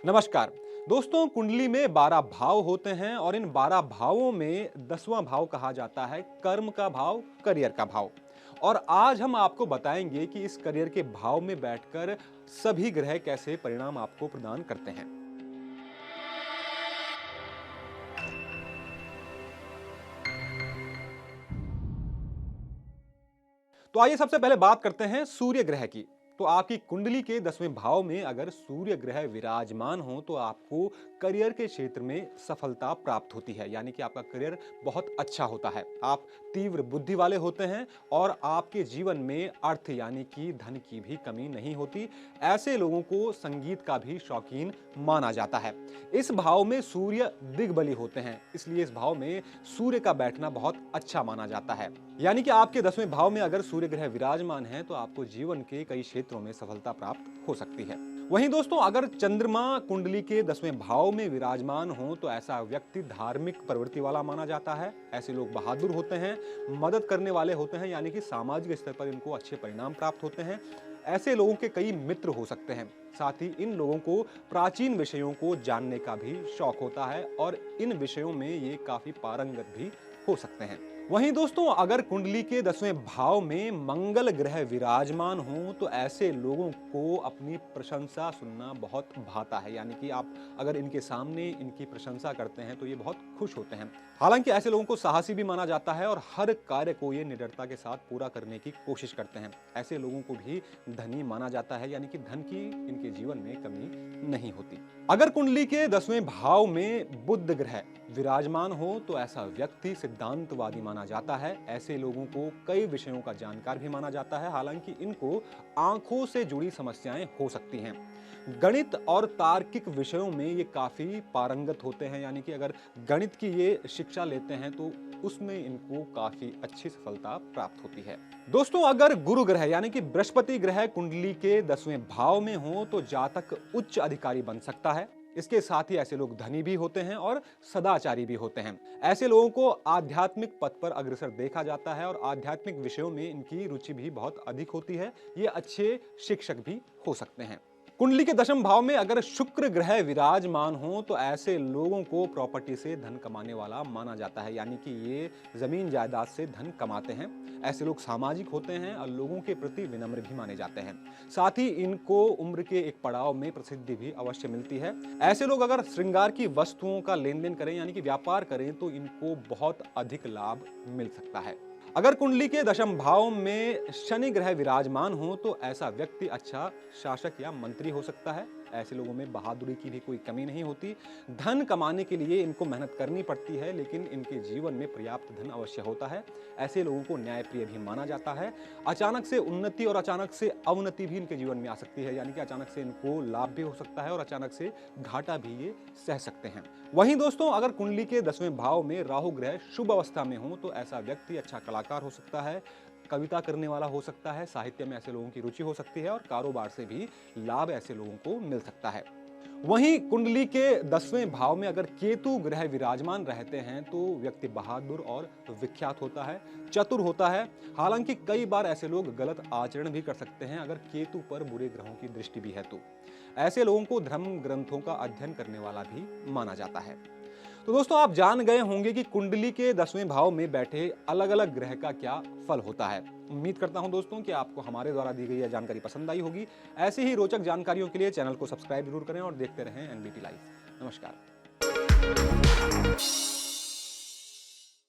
नमस्कार दोस्तों, कुंडली में 12 भाव होते हैं और इन 12 भावों में 10वां भाव कहा जाता है कर्म का भाव, करियर का भाव। और आज हम आपको बताएंगे कि इस करियर के भाव में बैठकर सभी ग्रह कैसे परिणाम आपको प्रदान करते हैं। तो आइए सबसे पहले बात करते हैं सूर्य ग्रह की। तो आपकी कुंडली के 10वें भाव में अगर सूर्य ग्रह विराजमान हो तो आपको करियर के क्षेत्र में सफलता प्राप्त होती है, यानी कि आपका करियर बहुत अच्छा होता है। आप तीव्र बुद्धि वाले होते हैं और आपके जीवन में अर्थ यानी कि धन की भी कमी नहीं होती। ऐसे लोगों को संगीत का भी शौकीन माना जाता है। इस भाव में सूर्य दिग्बली होते हैं, इसलिए इस भाव में सूर्य का बैठना बहुत अच्छा माना जाता है। यानी कि आपके 10वें भाव में अगर सूर्य ग्रह विराजमान है तो आपको जीवन के कई क्षेत्रों में सफलता प्राप्त हो सकती है। वहीं दोस्तों, अगर चंद्रमा कुंडली के 10वें भाव में विराजमान हो तो ऐसा व्यक्ति धार्मिक प्रवृत्ति वाला माना जाता है। ऐसे लोग बहादुर होते हैं, मदद करने वाले होते हैं, यानी कि सामाजिक स्तर पर इनको अच्छे परिणाम प्राप्त होते हैं। ऐसे लोगों के कई मित्र हो सकते हैं। साथ ही इन लोगों को प्राचीन विषयों को जानने का भी शौक होता है और इन विषयों में ये काफी पारंगत भी हो सकते हैं। वहीं दोस्तों, अगर कुंडली के 10वें भाव में मंगल ग्रह विराजमान हो तो ऐसे लोगों को अपनी प्रशंसा सुनना बहुत भाता है, यानी कि आप अगर इनके सामने इनकी प्रशंसा करते हैं तो ये बहुत खुश होते हैं। हालांकि ऐसे लोगों को साहसी भी माना जाता है और हर कार्य को ये निडरता के साथ पूरा करने की कोशिश करते हैं। ऐसे लोगों को भी धनी माना जाता है, यानी कि धन की इनके जीवन में कमी नहीं होती। अगर कुंडली के 10वें भाव में बुध ग्रह विराजमान हो तो ऐसा व्यक्ति सिद्धांतवादी माना जाता है। ऐसे लोगों को कई विषयों का जानकार भी माना जाता है, हालांकि इनको आंखों से जुड़ी समस्याएं हो सकती हैं। गणित और तार्किक विषयों में ये काफी पारंगत होते हैं, यानी कि अगर गणित की ये शिक्षा लेते हैं तो उसमें इनको काफी अच्छी सफलता प्राप्त होती है। दोस्तों, अगर गुरु ग्रह यानी कि बृहस्पति ग्रह कुंडली के 10वें भाव में हो तो जातक उच्च अधिकारी बन सकता है। इसके साथ ही ऐसे लोग धनी भी होते हैं और सदाचारी भी होते हैं। ऐसे लोगों को आध्यात्मिक पथ पर अग्रसर देखा जाता है और आध्यात्मिक विषयों में इनकी रुचि भी बहुत अधिक होती है। ये अच्छे शिक्षक भी हो सकते हैं। कुंडली के 10वें भाव में अगर शुक्र ग्रह विराजमान हो तो ऐसे लोगों को प्रॉपर्टी से धन कमाने वाला माना जाता है, यानी कि ये जमीन जायदाद से धन कमाते हैं। ऐसे लोग सामाजिक होते हैं और लोगों के प्रति विनम्र भी माने जाते हैं। साथ ही इनको उम्र के एक पड़ाव में प्रसिद्धि भी अवश्य मिलती है। ऐसे लोग अगर श्रृंगार की वस्तुओं का लेन देन करें यानी कि व्यापार करें तो इनको बहुत अधिक लाभ मिल सकता है। अगर कुंडली के 10वें भाव में शनि ग्रह विराजमान हो तो ऐसा व्यक्ति अच्छा शासक या मंत्री हो सकता है। ऐसे लोगों में बहादुरी की भी कोई कमी नहीं होती। धन कमाने के लिए इनको मेहनत करनी पड़ती है, लेकिन इनके जीवन में पर्याप्त धन अवश्य होता है। ऐसे लोगों को न्यायप्रिय भी माना जाता है। अचानक से उन्नति और अचानक से अवनति भी इनके जीवन में आ सकती है, यानी कि अचानक से इनको लाभ भी हो सकता है और अचानक से घाटा भी ये सह सकते हैं। वहीं दोस्तों, अगर कुंडली के 10वें भाव में राहु ग्रह शुभ अवस्था में हो तो ऐसा व्यक्ति अच्छा कलाकार हो सकता है, कविता करने वाला हो सकता है, साहित्य में ऐसे लोगों की रुचि हो सकती है और कारोबार से भी लाभ ऐसे लोगों को मिल सकता है। वहीं कुंडली के 10वें भाव में अगर केतु ग्रह विराजमान रहते हैं तो व्यक्ति बहादुर और विख्यात होता है, चतुर होता है। हालांकि कई बार ऐसे लोग गलत आचरण भी कर सकते हैं अगर केतु पर बुरे ग्रहों की दृष्टि भी है तो। ऐसे लोगों को धर्म ग्रंथों का अध्ययन करने वाला भी माना जाता है। तो दोस्तों, आप जान गए होंगे कि कुंडली के 10वें भाव में बैठे अलग अलग ग्रह का क्या फल होता है। उम्मीद करता हूं दोस्तों कि आपको हमारे द्वारा दी गई यह जानकारी पसंद आई होगी। ऐसी ही रोचक जानकारियों के लिए चैनल को सब्सक्राइब जरूर करें और देखते रहें एनबीटी लाइव। नमस्कार।